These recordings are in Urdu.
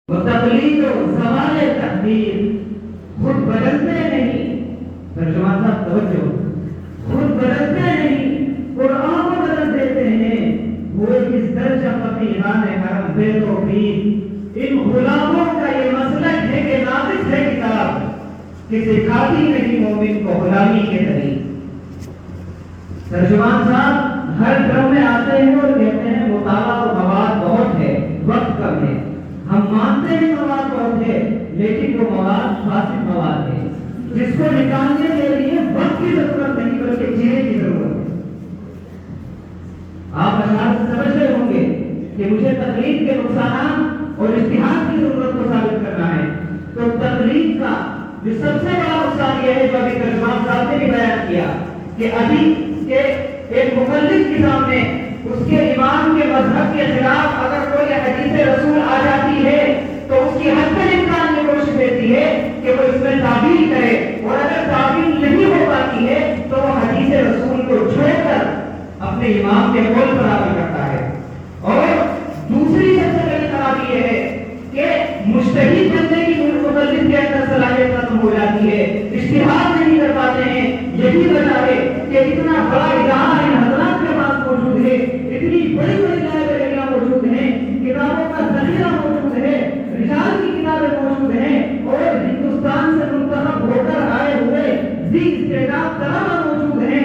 وہ تقلید و زوال تقدیر خود بدلتے نہیں. ترجمان صاحب توجہ, خود بدلتے نہیں, قرآن کو بدل دیتے ہیں. وہ اس درجہ فقیران حرم بے توفیق, ان غلاموں کا یہ مسلک ہے کہ ناقص ہے کتاب کہ سکھاتی نہیں مومن کو غلامی کے طریق. ترجمان صاحب ہر ڈرم میں آتے ہیں اور کہتے ہیں مطالعہ اور مواد بہت ہے, وقت کم ہے. ہم مانتے ہیں مواد بہت ہے, لیکن وہ مواد فاسد مواد ہے جس کو نکالنے کے لیے وقت کی ضرورت نہیں بلکہ چیرے کی ضرورت ہے. آپ اشعار سے سمجھ رہے ہوں گے کہ مجھے تقلید کے نقصانات اور اجتہاد کی ضرورت کو ثابت کرنا ہے. تو تقلید کا جو سب سے بڑا نقصان یہ ہے جو ابھی ترجمان صاحب نے بھی بیان کیا کہ ابھی کے ایک مقلد کے سامنے اس کے امام کے مذہب کے خلاف اگر کوئی حدیث رسول آ جاتی ہے تو اس کی حد تک امکان یہ کوشش رہتی ہے کہ وہ اس میں تعبیر کرے, اور اگر تعبیر نہیں ہو پاتی ہے تو وہ حدیث رسول کو چھوڑ کر اپنے امام کے قول پر عمل کرتا ہے. اور دوسری سب سے بڑی خرابی یہ ہے کہ مجتہد بننے کی مقلد کے اندر صلاحیت ختم ہو جاتی ہے, اجتہاد نہیں کر پاتے ہیں. یہی وجہ ہے کہ اتنا بڑا ادارہ ان حضرات کے پاس موجود ہے, اتنی بڑی بڑی لائبریریاں موجود ہیں, کتابوں کا ذخیرہ موجود ہے, رجال کی کتابیں موجود ہیں, اور ہندوستان سے منتخب ہو کر آئے ہوئے ذی استعداد طلباء موجود ہیں.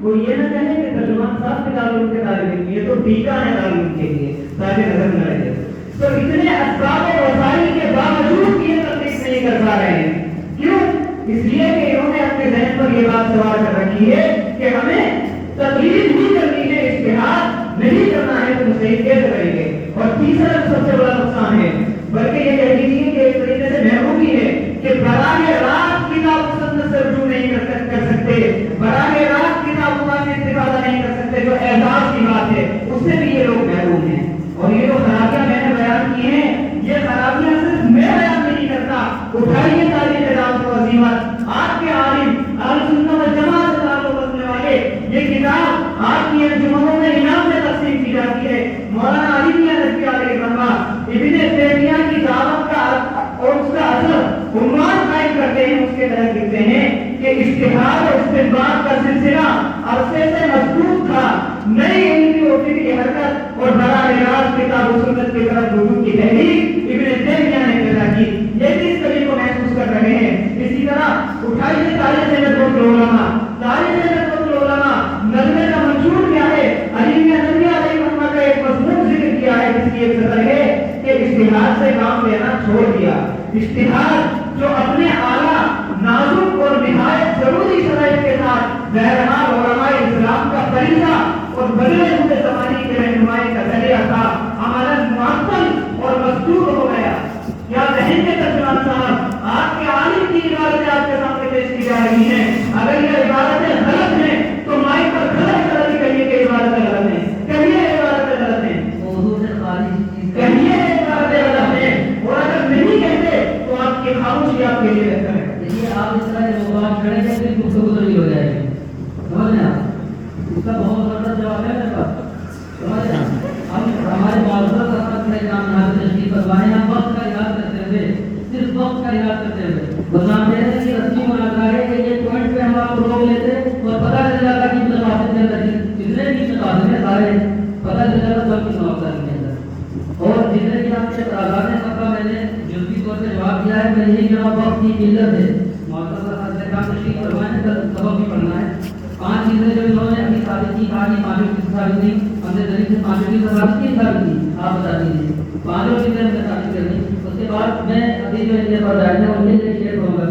کوئی یہ نہ کہے کہ ترجمان صاحب کے تعلق کے طالب علم, یہ تو ٹیکا ہے تعلیم کے لیے تاکہ نظر نہ رہے. تو اتنے اسباب و وسائل کے باوجود یہ تقلید نہیں کر پا رہے ہیں. کیوں؟ اس لیے کہ انہوں نے اپنے ذہن پر یہ بات سوال کر رکھی ہے کہ ہمیں تقلید ہی کرنی ہے, اجتہاد نہیں کرنا ہے, تو مجتہد کیسے کریں گے. اور تیسرا سب سے بڑا نقصان ہے, بلکہ یہ کہہ دیجیے کہ ایک طریقے سے محرومی ہے کہ براہ راست کتاب مسند سے رجوع نہیں کر سکتے, براہ راست کتاب سے استفادہ نہیں کر سکتے, جو اعزاز کی بات ہے اس سے بھی یہ لوگ محروم ہیں. اور یہ جو خرابیاں میں نے بیان کی ہیں, یہ خرابیاں صرف میں بیان نہیں کرتا. اٹھائیے تاریخ رات و عظیمت, آپ کے عالم اہل سنت والجماعت سے تعلق رکھنے والے, یہ کتاب آپ کی انجمنوں میں انعام سے تقسیم کی جاتی ہے. مولانا علی میاں نقوی علیہ الرحمہ ابن تیمیہ کی دعوت کا اور اس کا اثر عنوان قائم کرتے ہیں. اس کے تحت لکھتے ہیں کہ اجتہاد اور استنباط کا سلسلہ عرصے سے مضبوط تھا, نئی علمی و فکری حرکت اور براہ راست کتاب و سنت کی طرف رجوع کی تحریک ابن تیمیہ نے پیدا کی. یہ بھی اس کبھی کو محسوس کر رہے ہیں. اسی طرح اٹھائیے تاریخ نبوت العلماء, تاریخ نبوت العلماء نظم کا منشور کیا ہے, علی میاں نقوی علیہ الرحمہ کا ایک مضمون ذکر کیا ہے جس کی ایک سطر ہے کہ اجتہاد سے کام لینا چھوڑ دیا. اجتہاد جو اپنے اعلیٰ نازک اور نہایت ضروری شرائط کے ساتھ بہرحال علماء اسلام کا فریضہ اور بدلے ہوئے زمانے کے رہنمائی کا ذریعہ تھا, عملاً معطل اور مستور ہو گیا. کیا کہیں گے ترجمان صاحب, آپ کے عالم کی عبادتیں آپ کے سامنے پیش کی جا رہی ہیں, اگر یہ عبادتیں غلط ہیں تو مائک پر غلط غلطی کہیے کہ عبادتیں غلط ہیں, کہیے عبادتیں غلط ہیں, کہیے عبادتیں غلط ہیں, اور اگر نہیں کہتے تو آپ کی خاموشی آپ کے لیے بہتر ہے. دیکھیے آپ اس طرح جب بات کریں گے پھر گفتگو نہیں ہو جائے گی, سمجھ رہے ہیں. اس کا بہت زبردست جواب ہے میرے پاس, سمجھ رہے ہیں. ہم ہمارے معذرت اپنے کام یہاں پہ تشریف فرمائے, ہم وقت کا یاد کرتے ہوئے, صرف وقت کا یاد کرتے ہوئے بتانا یہ ہے کہ رسمی ملاقات ہے کہ یہ پوائنٹ پہ ہم آپ کو روک لیتے اور پتہ چل جاتا کہ مقاصد کے اندر جتنے بھی مقاصد ہیں سارے پتہ چل جاتا سب کی سماپت کے اندر. اور جتنے بھی آپ کے اعتراضات ہیں سب کا میں نے جزوی طور پہ جواب دیا ہے. میں یہی جواب وقت کی قلت ہے, معذرت کام تشریف فرمائے, کل سبق بھی پڑھنا ہے. 5 چیزیں جو انہوں نے اپنی ثابت کی, کہا کہ 5 کی ثابت کی, ہم نے ذریعے سے 5 کی ثابت کی, آپ بتا دیجیے 5 چیزیں ہم نے ثابت کرنی. اس کے بعد میں ابھی جو ان کے پاس آئے ہیں ان کے شیئر کروں گا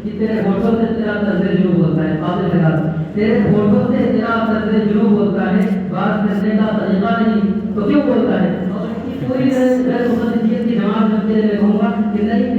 کہ تیرے ہوٹل سے تیرا طرز جنوب ہوتا ہے, قابل لگا تیرے ہوٹل سے تیرا طرز جنوب ہوتا ہے, بات کرنے کا طریقہ نہیں تو کیوں بولتا ہے. اور اس کی پوری مقدسیت کی جماعت میں تیرے میں کہوں گا کہ نہیں